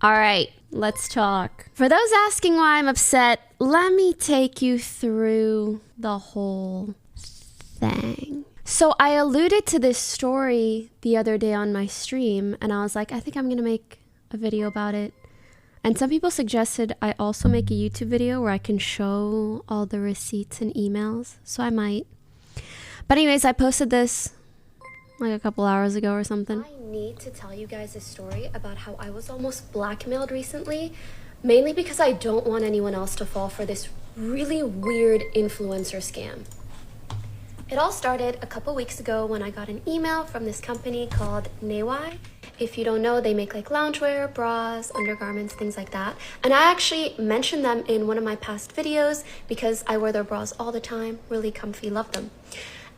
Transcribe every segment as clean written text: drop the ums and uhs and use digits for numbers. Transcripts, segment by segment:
All right, let's talk. For those asking why I'm upset, let me take you through the whole thing. So I alluded to this story the other day on my stream, and I was like, I think I'm going to make a video about it. And some people suggested I also make a YouTube video where I can show all the receipts and emails, so I might. But anyways, I posted this like a couple hours ago or something. I need to tell you guys a story about how I was almost blackmailed recently, mainly because I don't want anyone else to fall for this really weird influencer scam. It all started a couple weeks ago when I got an email from this company called Newai. If you don't know, they make like loungewear, bras, undergarments, things like that. And I actually mentioned them in one of my past videos because I wear their bras all the time, really comfy, love them.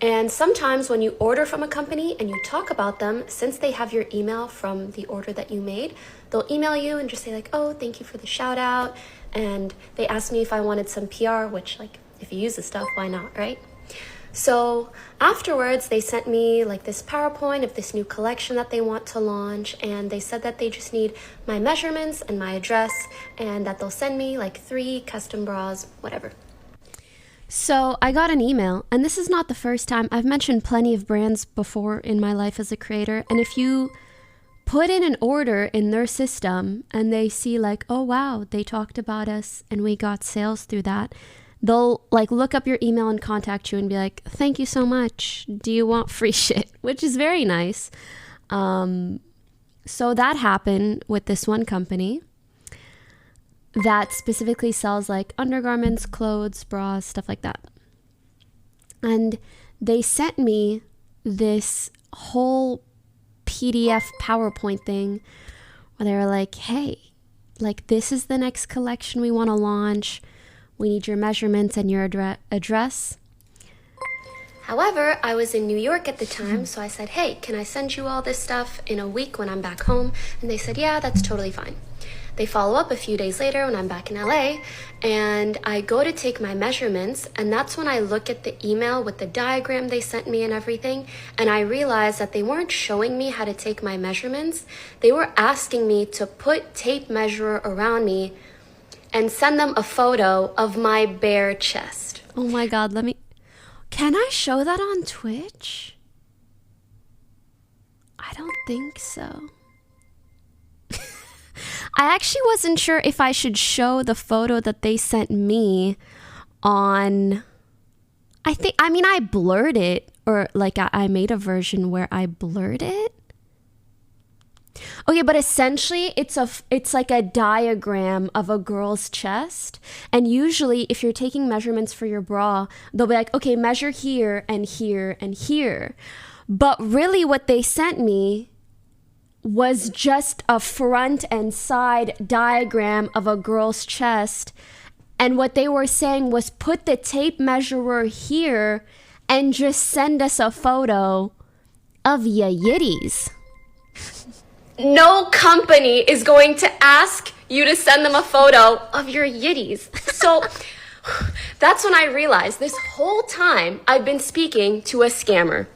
And sometimes when you order from a company and you talk about them, since they have your email from the order that you made, they'll email you and just say like, oh, thank you for the shout out. And they asked me if I wanted some PR, which like, if you use the stuff, why not, right? So afterwards, they sent me like this PowerPoint of this new collection that they want to launch. And they said that they just need my measurements and my address and that they'll send me like 3 custom bras, whatever. So I got an email, and this is not the first time. I've mentioned plenty of brands before in my life as a creator. And if you put in an order in their system and they see like, oh, wow, they talked about us and we got sales through that, they'll like look up your email and contact you and be like, thank you so much. Do you want free shit? Which is very nice. So that happened with this one company that specifically sells like undergarments, clothes, bras, stuff like that. And they sent me this whole PDF PowerPoint thing where they were like, hey, like this is the next collection we want to launch. We need your measurements and your address. However, I was in New York at the time, so I said, hey, can I send you all this stuff in a week when I'm back home? And they said, yeah, that's totally fine. They follow up a few days later when I'm back in LA, and I go to take my measurements, and that's when I look at the email with the diagram they sent me and everything, and I realized that they weren't showing me how to take my measurements. They were asking me to put tape measure around me and send them a photo of my bare chest. Oh my God, can I show that on Twitch? I don't think so. I actually wasn't sure if I should show the photo that they sent me on, I blurred it, or like I made a version where I blurred it. Okay, but essentially it's like a diagram of a girl's chest. And usually if you're taking measurements for your bra, they'll be like, okay, measure here and here and here. But really what they sent me was just a front and side diagram of a girl's chest. And what they were saying was put the tape measurer here and just send us a photo of ya yitties. No company is going to ask you to send them a photo of your yitties. So that's when I realized this whole time I've been speaking to a scammer.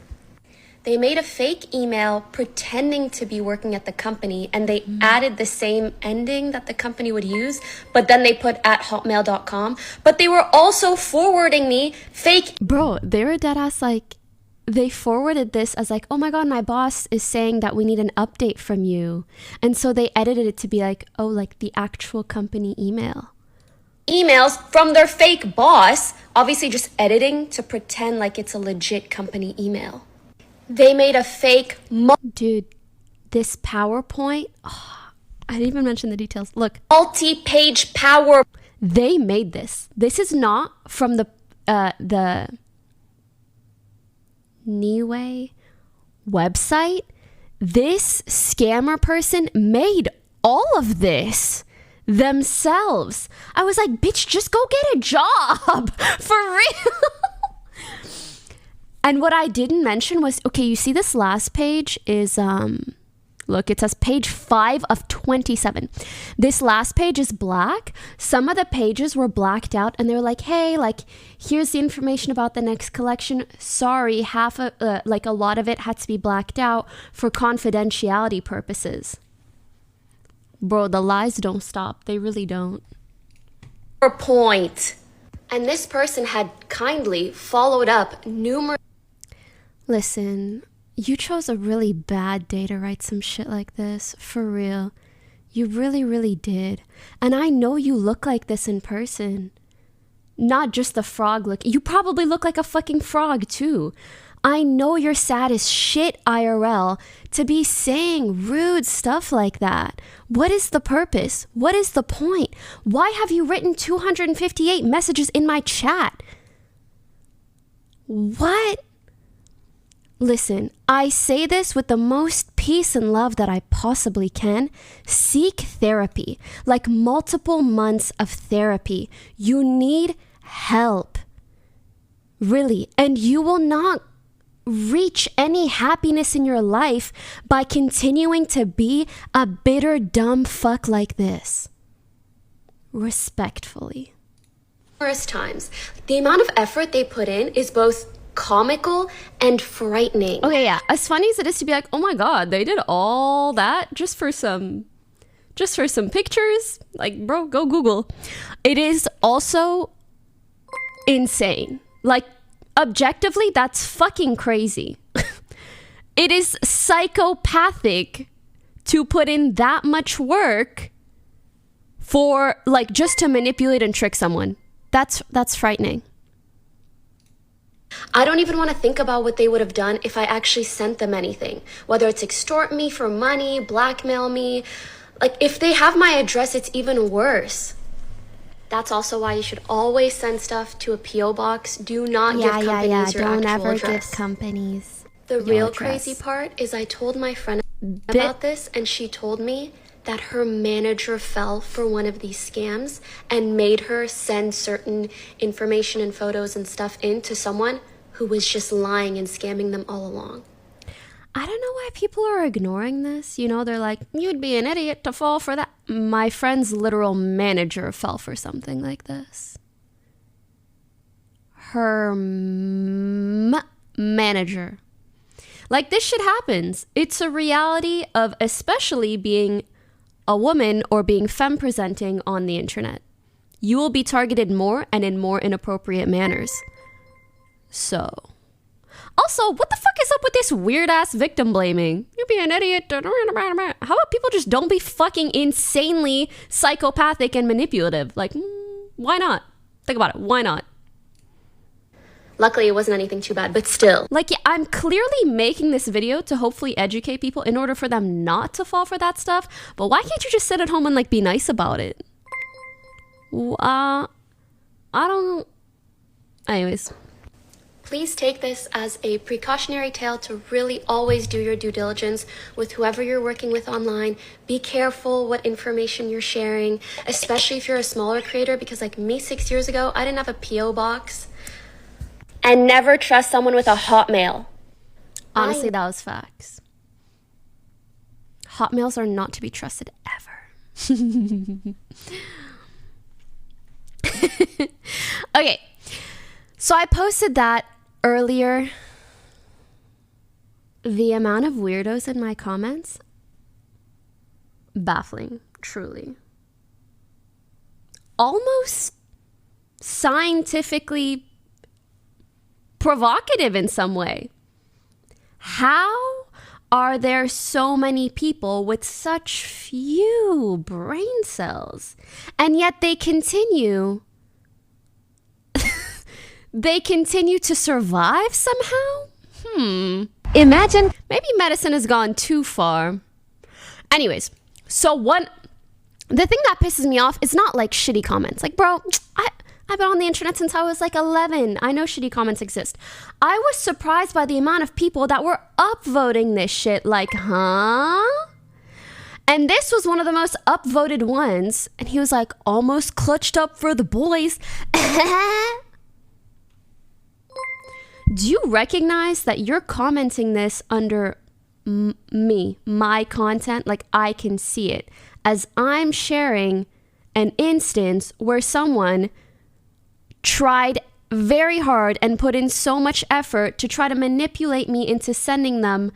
They made a fake email pretending to be working at the company, and they added the same ending that the company would use, but then they put @hotmail.com. But they were also forwarding me fake. Bro, they were dead ass like, they forwarded this as like, oh my God, my boss is saying that we need an update from you. And so they edited it to be like, oh, like the actual company email. Emails from their fake boss, obviously just editing to pretend like it's a legit company email. They made a fake Dude, this PowerPoint, I didn't even mention the details. Look, multi-page power. They made this. This is not from the Newai website. This scammer person made all of this themselves. I was like, bitch, just go get a job. For real. And what I didn't mention was, okay, you see this last page is, look, it says page 5 of 27. This last page is black. Some of the pages were blacked out, and they were like, hey, like, here's the information about the next collection. Sorry, a lot of it had to be blacked out for confidentiality purposes. Bro, the lies don't stop. They really don't. Point. And this person had kindly followed up numerous... Listen, you chose a really bad day to write some shit like this. For real. You really, really did. And I know you look like this in person. Not just the frog look. You probably look like a fucking frog too. I know you're sad as shit IRL to be saying rude stuff like that. What is the purpose? What is the point? Why have you written 258 messages in my chat? What? Listen, I say this with the most peace and love that I possibly can. Seek therapy, like multiple months of therapy. You need help. Really. And you will not reach any happiness in your life by continuing to be a bitter, dumb fuck like this. Respectfully. Numerous times. The amount of effort they put in is both comical and frightening. Okay, yeah. As funny as it is to be like, oh my god, they did all that just for some pictures. Like, bro, go Google. It is also insane. Like, objectively, that's fucking crazy. It is psychopathic to put in that much work for, like, just to manipulate and trick someone. That's frightening. I don't even want to think about what they would have done if I actually sent them anything. Whether it's extort me for money, blackmail me. Like, if they have my address, it's even worse. That's also why you should always send stuff to a P.O. box. Do not give companies your Don't actual ever address. give companies The your real address. crazy part is I told my friend about this, and she told me that her manager fell for one of these scams and made her send certain information and photos and stuff in to someone who was just lying and scamming them all along. I don't know why people are ignoring this. You know, they're like, you'd be an idiot to fall for that. My friend's literal manager fell for something like this. Her manager. Like, this shit happens. It's a reality of especially being a woman or being femme presenting on the internet. You will be targeted more and in more inappropriate manners. So, also, what the fuck is up with this weird ass victim blaming? You'd be an idiot. How about people just don't be fucking insanely psychopathic and manipulative? Like, why not? Think about it. Why not? Luckily, it wasn't anything too bad, but still. Like, yeah, I'm clearly making this video to hopefully educate people in order for them not to fall for that stuff. But why can't you just sit at home and, like, be nice about it? I don't... Anyways. Please take this as a precautionary tale to really always do your due diligence with whoever you're working with online. Be careful what information you're sharing, especially if you're a smaller creator, because like me 6 years ago, I didn't have a P.O. box. And never trust someone with a Hotmail. Honestly, that was facts. Hotmails are not to be trusted ever. Okay, so I posted that earlier. The amount of weirdos in my comments, baffling, truly. Almost scientifically provocative in some way. How are there so many people with such few brain cells, and yet they continue to survive somehow? Imagine, maybe medicine has gone too far. Anyways, so the thing that pisses me off is not like shitty comments. Like, bro, I've been on the internet since I was like 11. I know shitty comments exist. I was surprised by the amount of people that were upvoting this shit. Like, huh? And this was one of the most upvoted ones. And he was like, almost clutched up for the boys. Do you recognize that you're commenting this under my content? Like, I can see it as I'm sharing an instance where someone tried very hard and put in so much effort to try to manipulate me into sending them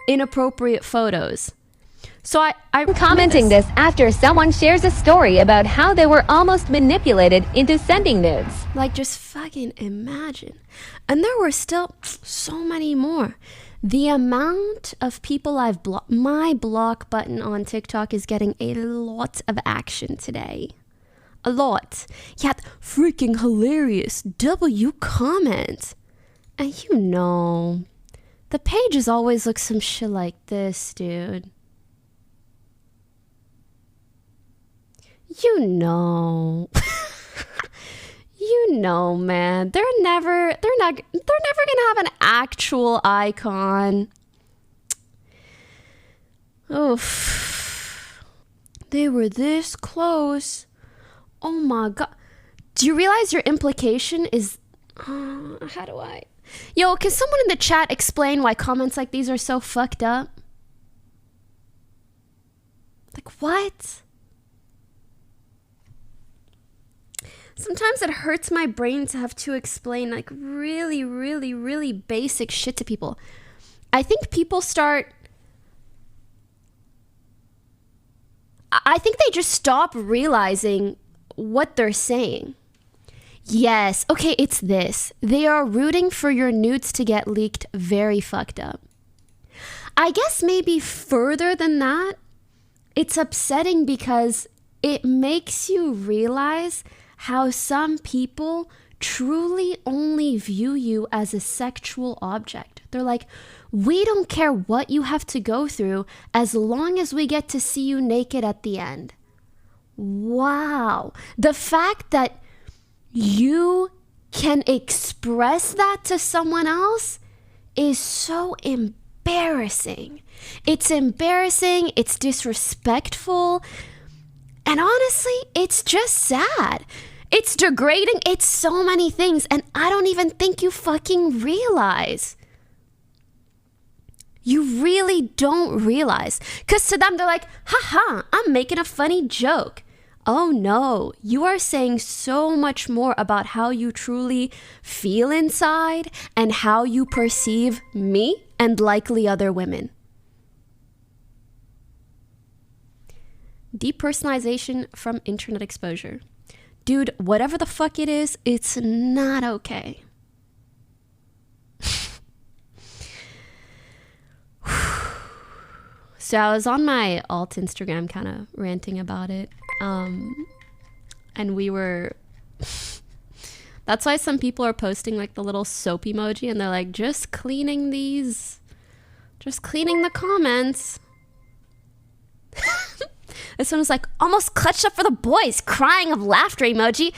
inappropriate photos. So I'm Commenting this after someone shares a story about how they were almost manipulated into sending nudes. Like, just fucking imagine. And there were still so many more. The amount of people I've blocked, my block button on TikTok is getting a lot of action today. A lot. Yet, freaking hilarious W comment. And you know, the pages always look some shit like this, dude. You know. You know, man. They're never gonna have an actual icon. Oof. They were this close. Oh my god. Do you realize your implication is how do I? Yo, can someone in the chat explain why comments like these are so fucked up? Like, what? Sometimes it hurts my brain to have to explain like really, really, really basic shit to people. I think they just stop realizing what they're saying. Yes, okay, it's this. They are rooting for your nudes to get leaked. Very fucked up. I guess maybe further than that, it's upsetting because it makes you realize how some people truly only view you as a sexual object. They're like, we don't care what you have to go through as long as we get to see you naked at the end. Wow. The fact that you can express that to someone else is so embarrassing. It's embarrassing, it's disrespectful, and honestly, it's just sad. It's degrading. It's so many things. And I don't even think you fucking realize. You really don't realize. Because to them, they're like, haha, I'm making a funny joke. Oh no, you are saying so much more about how you truly feel inside and how you perceive me and likely other women. Depersonalization from internet exposure. Dude, whatever the fuck it is, it's not okay. So I was on my alt Instagram kind of ranting about it. And we were... That's why some people are posting like the little soap emoji and they're like, just cleaning the comments. This one was like, almost clutched up for the boys, crying of laughter emoji.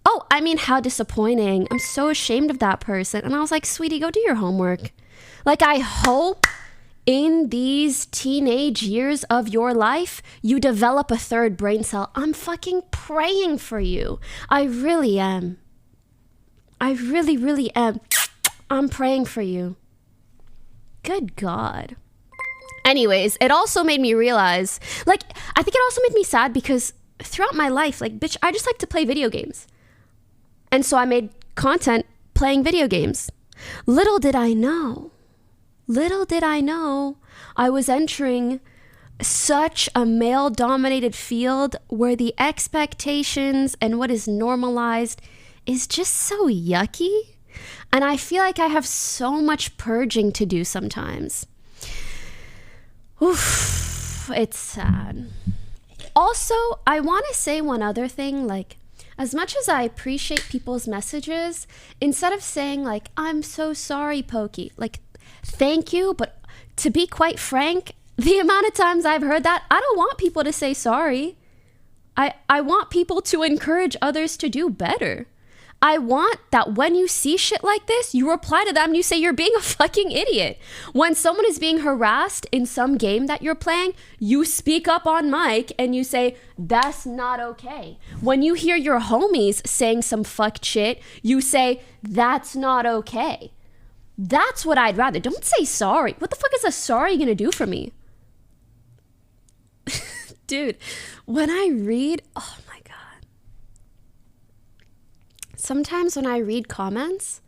Oh, I mean, how disappointing. I'm so ashamed of that person. And I was like, sweetie, go do your homework. Like, I hope in these teenage years of your life, you develop a third brain cell. I'm fucking praying for you. I really am. I really, really am. I'm praying for you. Good God. Anyways, it also made me realize, like, I think it also made me sad because throughout my life, like, bitch, I just like to play video games. And so I made content playing video games. Little did I know, I was entering such a male-dominated field where the expectations and what is normalized is just so yucky. And I feel like I have so much purging to do sometimes. Oof, it's sad. Also, I want to say one other thing, like, as much as I appreciate people's messages, instead of saying like, I'm so sorry, Pokey, like, thank you, but to be quite frank, the amount of times I've heard that, I don't want people to say sorry. I want people to encourage others to do better. I want that when you see shit like this, you reply to them and you say you're being a fucking idiot. When someone is being harassed in some game that you're playing, you speak up on mic and you say, that's not okay. When you hear your homies saying some fucked shit, you say, that's not okay. That's what I'd rather. Don't say sorry. What the fuck is a sorry gonna do for me? Dude, when I read, oh my God. Sometimes when I read comments,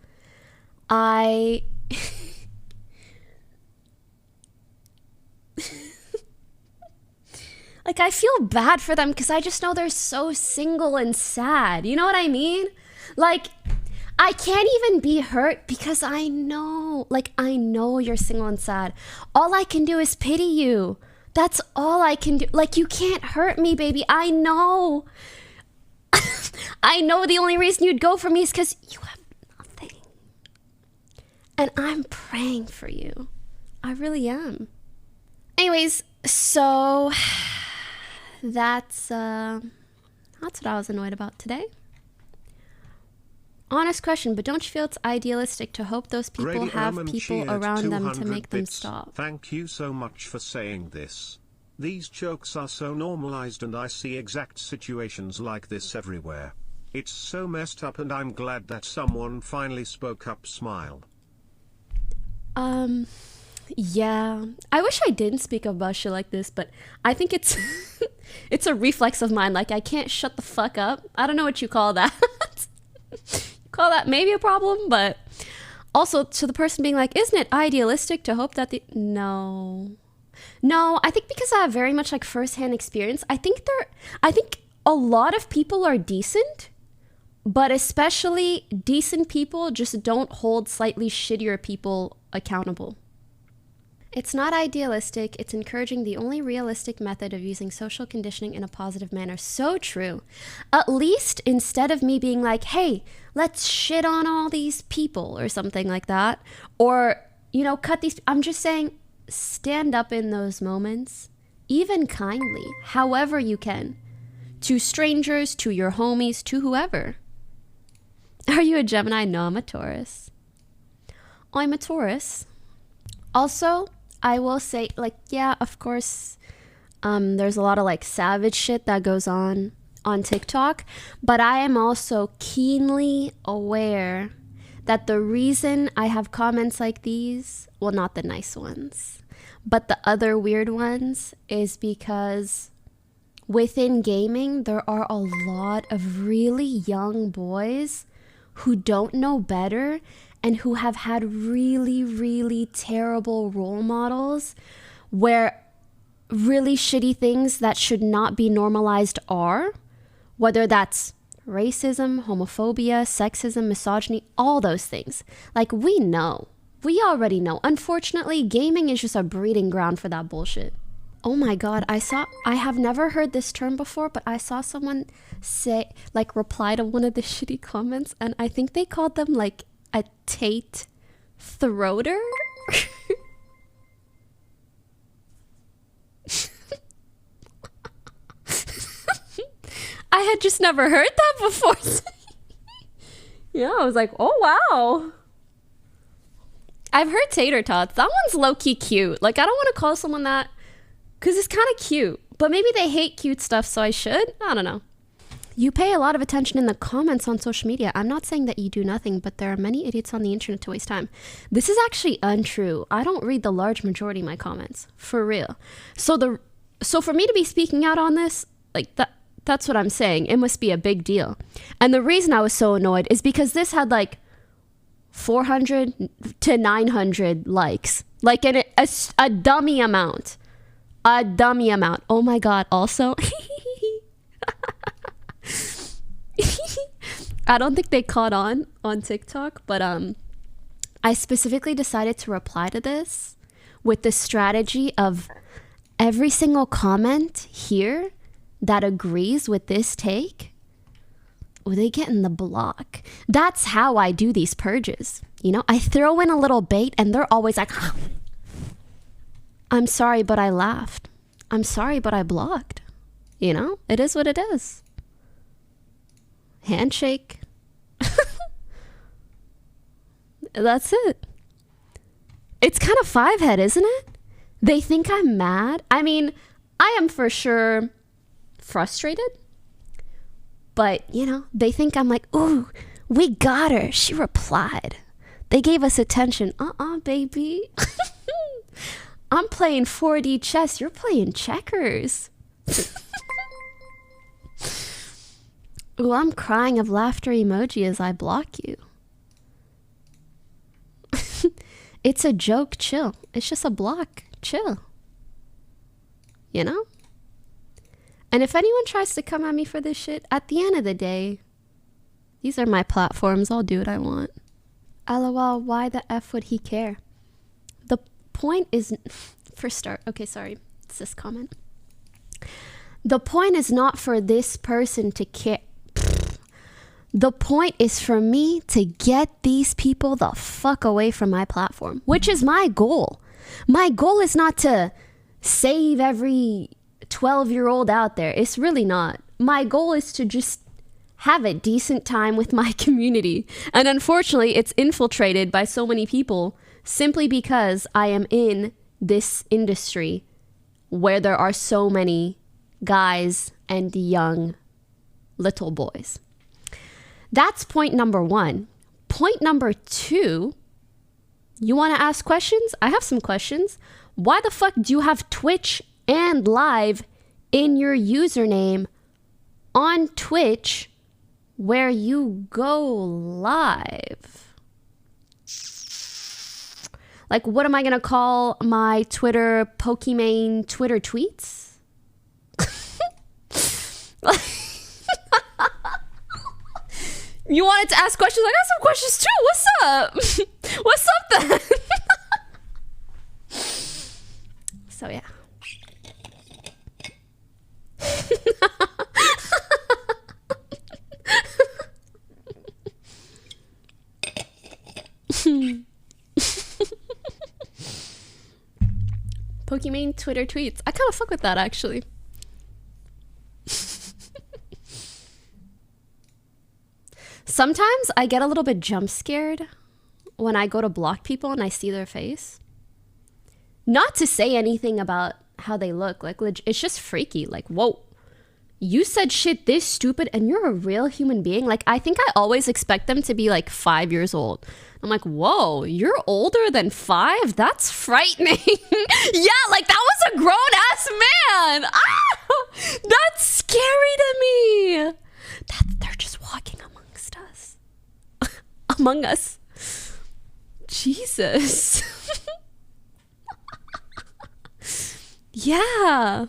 Like, I feel bad for them because I just know they're so single and sad. You know what I mean? Like, I can't even be hurt because I know you're single and sad. All I can do is pity you. That's all I can do. Like, you can't hurt me, baby. I know. I know the only reason you'd go for me is because you have nothing. And I'm praying for you. I really am. Anyways, so that's what I was annoyed about today. Honest question, but don't you feel it's idealistic to hope those people Grady have Oman people cheered around them to 200 make them bits. stop? Thank you so much for saying this. These jokes are so normalized and I see exact situations like this everywhere. It's so messed up and I'm glad that someone finally spoke up. Smile. Yeah. I wish I didn't speak about shit like this, but I think it's it's a reflex of mine. Like, I can't shut the fuck up. I don't know what you call that. Call that maybe a problem, but also to the person being like, isn't it idealistic to hope that no, I think because I have very much like firsthand experience, I think a lot of people are decent, but especially decent people just don't hold slightly shittier people accountable. It's not idealistic, it's encouraging the only realistic method of using social conditioning in a positive manner. So true. At least instead of me being like, hey, let's shit on all these people or something like that, or, cut these, I'm just saying, stand up in those moments, even kindly, however you can, to strangers, to your homies, to whoever. Are you a Gemini? No, I'm a Taurus. I'm a Taurus. Also, I will say, yeah, of course, there's a lot of savage shit that goes on TikTok, but I am also keenly aware that the reason I have comments like these, well, not the nice ones, but the other weird ones, is because within gaming, there are a lot of really young boys who don't know better and who have had really, really terrible role models where really shitty things that should not be normalized are, whether that's racism, homophobia, sexism, misogyny, all those things. We already know. Unfortunately, gaming is just a breeding ground for that bullshit. Oh my God, I have never heard this term before, but I saw someone reply to one of the shitty comments, and I think they called them a Tate throater. I had just never heard that before. Yeah, I was like, oh wow. I've heard tater tots. That one's low-key cute. I don't want to call someone that because it's kind of cute, but maybe they hate cute stuff, so I should. I don't know. You pay a lot of attention in the comments on social media. I'm not saying that you do nothing, but there are many idiots on the internet to waste time. This is actually untrue. I don't read the large majority of my comments, for real. So for me to be speaking out on this, that's what I'm saying. It must be a big deal. And the reason I was so annoyed is because this had 400 to 900 likes, a dummy amount. A dummy amount. Oh my God. Also, I don't think they caught on TikTok, but I specifically decided to reply to this with the strategy of every single comment here that agrees with this take, they get in the block. That's how I do these purges. I throw in a little bait and they're always like, I'm sorry, but I laughed. I'm sorry, but I blocked. It is what it is. Handshake. That's it. It's kind of five-head, isn't it? They think I'm mad. I mean, I am for sure frustrated. But, they think I'm like, ooh, we got her. She replied. They gave us attention. Baby. I'm playing 4D chess. You're playing checkers. Ooh, I'm crying of laughter emoji as I block you. It's a joke, chill. It's just a block, chill. And if anyone tries to come at me for this shit, at the end of the day, these are my platforms. I'll do what I want. LOL, why the F would he care? The point is, for start, okay, sorry, it's this comment. The point is not for this person to care. The point is for me to get these people the fuck away from my platform, which is my goal. My goal is not to save every 12-year-old out there. It's really not. My goal is to just have a decent time with my community. And unfortunately, it's infiltrated by so many people simply because I am in this industry where there are so many guys and young little boys. That's point number 1. Point number 2, you want to ask questions? I have some questions. Why the fuck do you have Twitch and live in your username on Twitch where you go live? Like, what am I going to call my Twitter Pokimane Twitter tweets? You wanted to ask questions? I got some questions too. What's up? What's up then? So yeah. Pokimane Twitter tweets. I kind of fuck with that actually. Sometimes I get a little bit jump scared when I go to block people and I see their face. Not to say anything about how they look. Like, it's just freaky. Like, whoa, you said shit this stupid and you're a real human being. Like, I think I always expect them to be like 5 years old. I'm like, whoa, you're older than 5? That's frightening. Yeah, like that was a grown ass man. Ah, that's scary to me. They're just walking amongst us. Among us. Jesus. Yeah.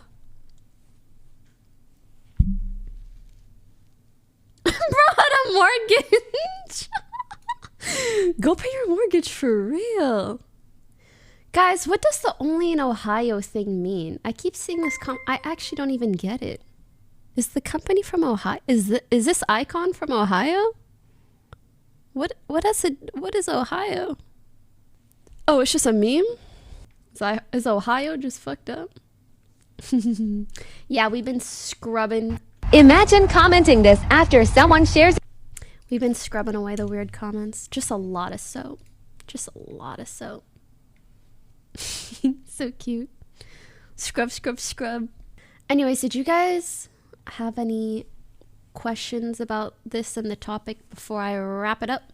Brought a mortgage. Go pay your mortgage for real. Guys, what does the only in Ohio thing mean? I keep seeing this I actually don't even get it. Is the company from Ohio? Is this icon from Ohio? What is Ohio? Oh, it's just a meme? Is Ohio just fucked up? Yeah, we've been scrubbing. Imagine commenting this after someone shares. We've been scrubbing away the weird comments. Just a lot of soap. Just a lot of soap. So cute. Scrub, scrub, scrub. Anyways, did you guys have any questions about this and the topic before I wrap it up?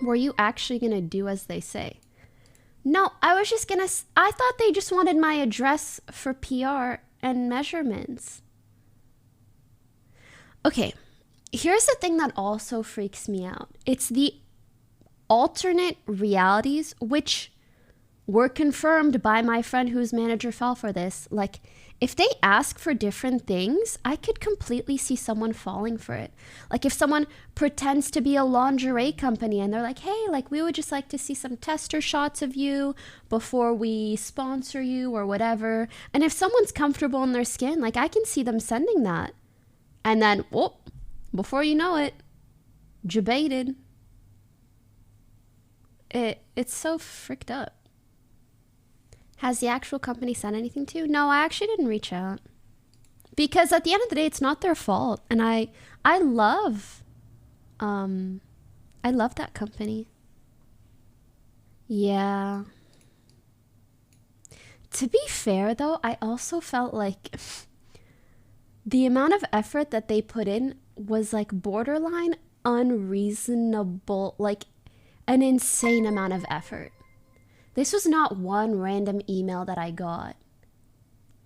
Were you actually going to do as they say? No, I was just going to... I thought they just wanted my address for PR and measurements. Okay, here's the thing that also freaks me out. It's the alternate realities, which were confirmed by my friend whose manager fell for this. Like, if they ask for different things, I could completely see someone falling for it. Like if someone pretends to be a lingerie company and they're like, hey, like we would just like to see some tester shots of you before we sponsor you or whatever. And if someone's comfortable in their skin, like I can see them sending that. And then, whoop, before you know it, jebaited. It's so fricked up. Has the actual company sent anything to you? No, I actually didn't reach out. Because at the end of the day, it's not their fault. And I love that company. Yeah. To be fair, though, I also felt like the amount of effort that they put in was like borderline unreasonable, like an insane amount of effort. This was not one random email that I got.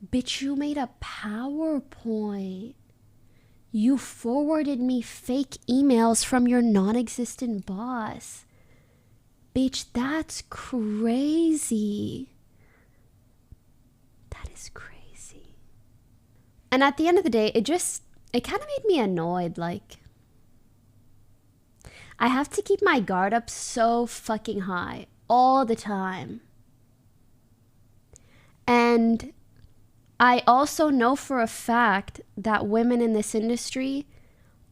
Bitch, you made a PowerPoint. You forwarded me fake emails from your non-existent boss. Bitch, that's crazy. That is crazy. And at the end of the day, it kind of made me annoyed. Like, I have to keep my guard up so fucking high all the time. And I also know for a fact that women in this industry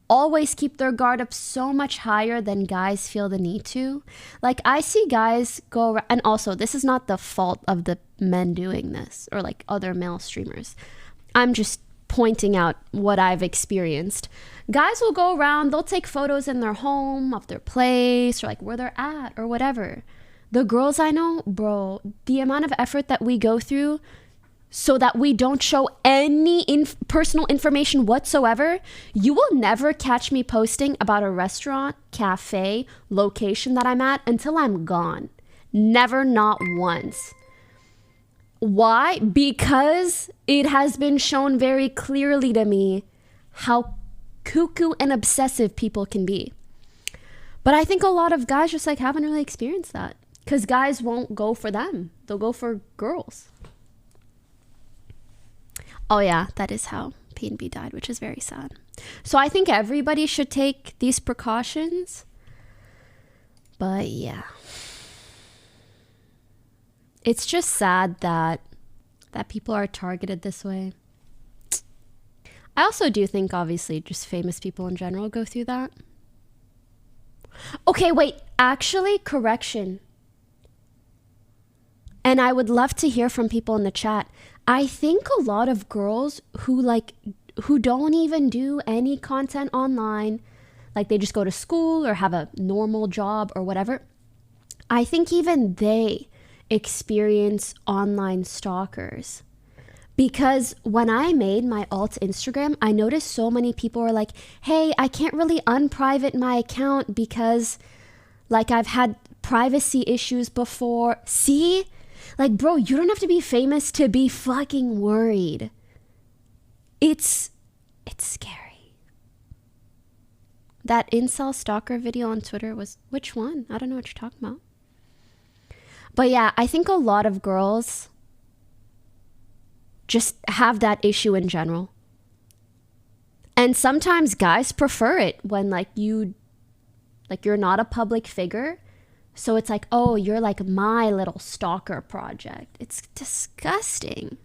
always keep their guard up so much higher than guys feel the need to. Like, I see guys go around, and also this is not the fault of the men doing this or like other male streamers. I'm just pointing out what I've experienced. Guys will go around, they'll take photos in their home, of their place, or like where they're at or whatever. The girls I know, bro, the amount of effort that we go through so that we don't show any personal information whatsoever, you will never catch me posting about a restaurant, cafe, location that I'm at until I'm gone. Never, not once. Why? Because it has been shown very clearly to me how cuckoo and obsessive people can be. But I think a lot of guys just like haven't really experienced that, because guys won't go for them. They'll go for girls. Oh yeah, that is how P&B died, which is very sad. So I think everybody should take these precautions. But yeah. It's just sad that people are targeted this way. I also do think, obviously, just famous people in general go through that. Okay, wait. Actually, correction. And I would love to hear from people in the chat. I think a lot of girls who don't even do any content online, like they just go to school or have a normal job or whatever, I think even they experience online stalkers. Because when I made my alt Instagram, I noticed so many people were like, hey, I can't really unprivate my account because like I've had privacy issues before. See? Like, bro, you don't have to be famous to be fucking worried. It's scary. That incel stalker video on Twitter was, which one? I don't know what you're talking about. But yeah, I think a lot of girls just have that issue in general. And sometimes guys prefer it when you're not a public figure. So it's like, oh, you're like my little stalker project. It's disgusting.